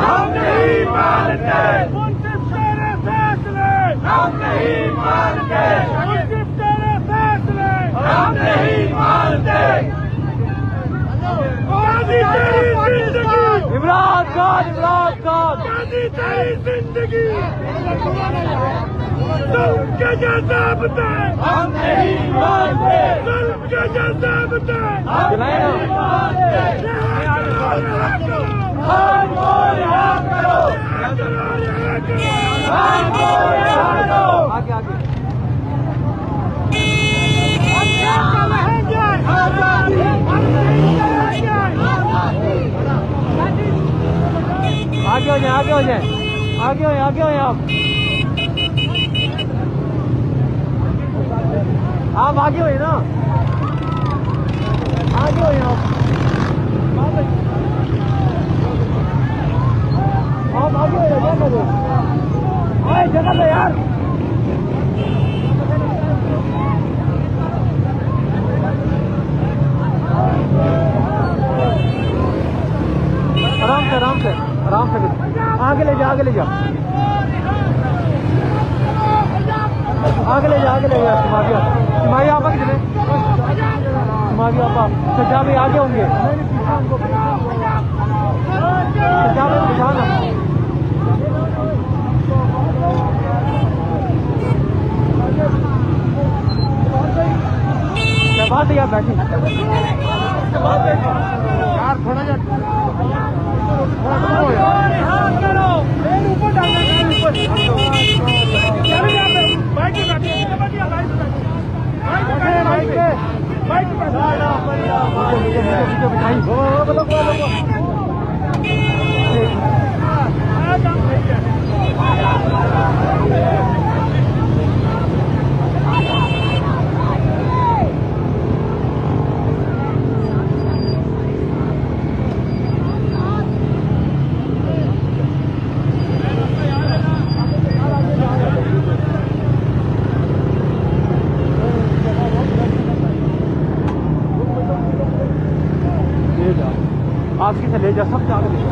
हम नहीं मानते मुंसिफ तेरे फैसले, हम नहीं मानते मुंसिफ तेरे फैसले, हम नहीं मानते। गांधी तेरी जिंदगी, इमरान खान, इमरान खान, गांधी तेरी जिंदगी, जुल्म के जज़ाबते हम नहीं मानते, जुल्म के जज़ाबते हम नहीं मानते। खान को रिहा करो, खान को रिहा करो। आगे आगे आगे हो जाए, आगे हो जाए, आगे हो, आगे हो आप आगे हो ना, आगे हो आप आगे हो जगह पे यार। आराम से, आराम से, आराम से आगे ले जाओ, आगे ले जाओ, आगे ले जाओ, आगे ले जाओ। तुम्हारी आपा कितने, तुम्हारी आपा सजा में आगे होंगे, सजा में बिठाना। बात यार बैठी यार, थोड़ा जा ऊपर डालना, आगे से ले जा, सबसे आगे ले जा।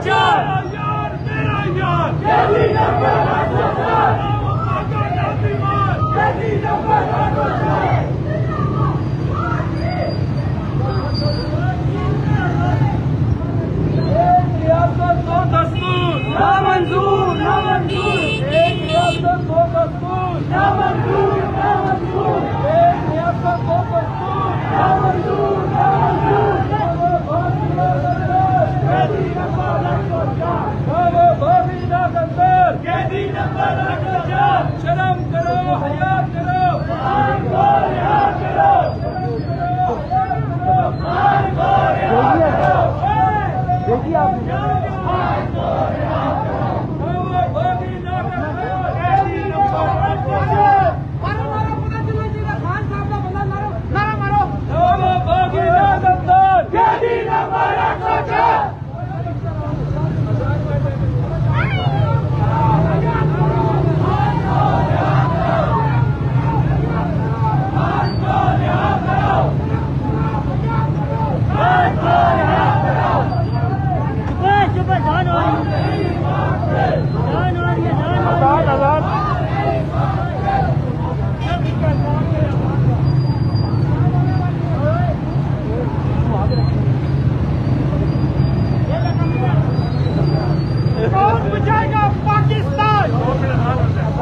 यार मेरा यार कैदी नंबर 804 कैदी नंबर 804 नामंजूर नामंजूर एक रियासत दो दस्तूर नामंजूर नामंजूर एक रियासत दो दस्तूर नामंजूर नामंजूर कैदी नंबर 804 कैदी नंबर 804 शर्म करो हया करो रिहा करो देखिए आप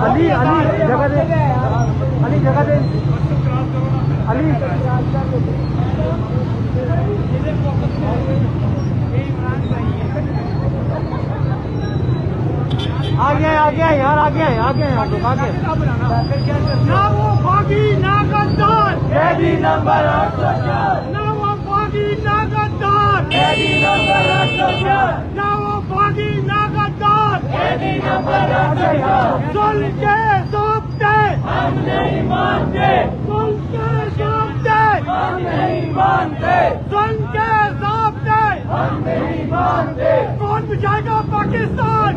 अली जगह दे अली जगह दे अली आ गया यार आ गया ना वो बागी ना गद्दार कैदी नंबर 804 ना वो बागी ना गद्दार कैदी नंबर 804 ना वो बागी ना गद्दार कैदी नंबर 804 सुन के सोचते हम नहीं मानते सुन के सोचते हम नहीं मानते सुन के सोचते हम नहीं मानते कौन बचाएगा पाकिस्तान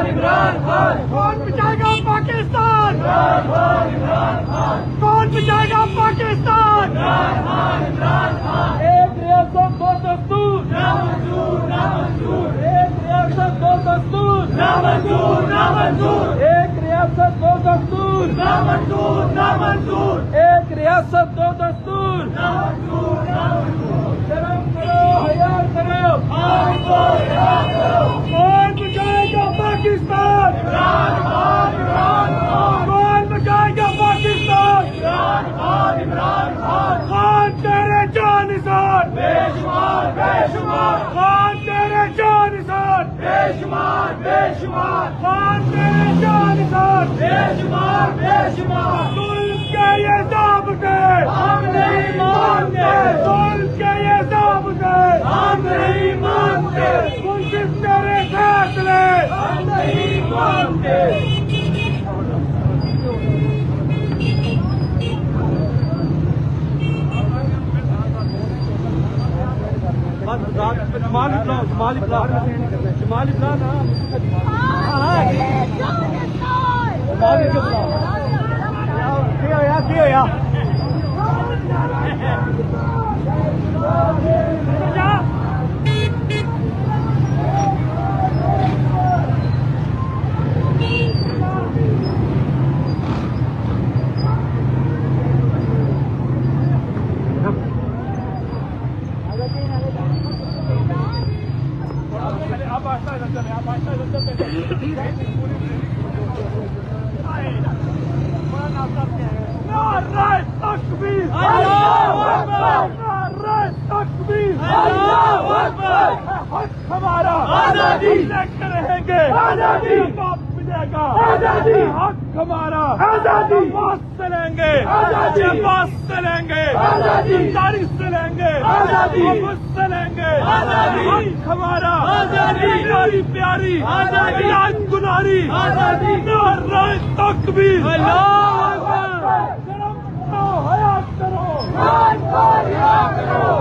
इमरान खान कौन बचाएगा पाकिस्तान इमरान खान कौन बचाएगा पाकिस्तान इमरान खान एक रियासत दो दस्तूर नामंजूर नामंजूर एक रियासत दो दस्तूर नामंजूर नामंजूर एक रियासत दो दस्तूर नामंजूर नामंजूर एक रियासत दो दस्तूर नामंजूर नामंजूर शर्म करो हया करो कौन बचाएगा पाकिस्तान इमरान खान कौन बचाएगा पाकिस्तान इमरान खान तेरे जानिसार बेशुमार बेशुमार खान तेरे जानिसार बेशुमार बेशुमार खान तेरे जानिसार बेशुमार बेशुमार सुन के ये ज़ाब्ते हम नहीं मानते सुन के ये ज़ाब्ते हम नहीं मानते मुंसिफ तेरे फैसले हम नहीं मानते शुमाली प्लान हमारा आजादी लेकर रहेंगे आजादी मिलेगा आजादी हक हमारा आजादी पास चलेंगे आजादी पास चलेंगे आजादी जारी चलेंगे आजादी चलेंगे आजादी हक हमारा आजादी प्यारी प्यारी आजादी गुनारी आजादी नारे तकबीर अल्लाह हयात करो हयात करो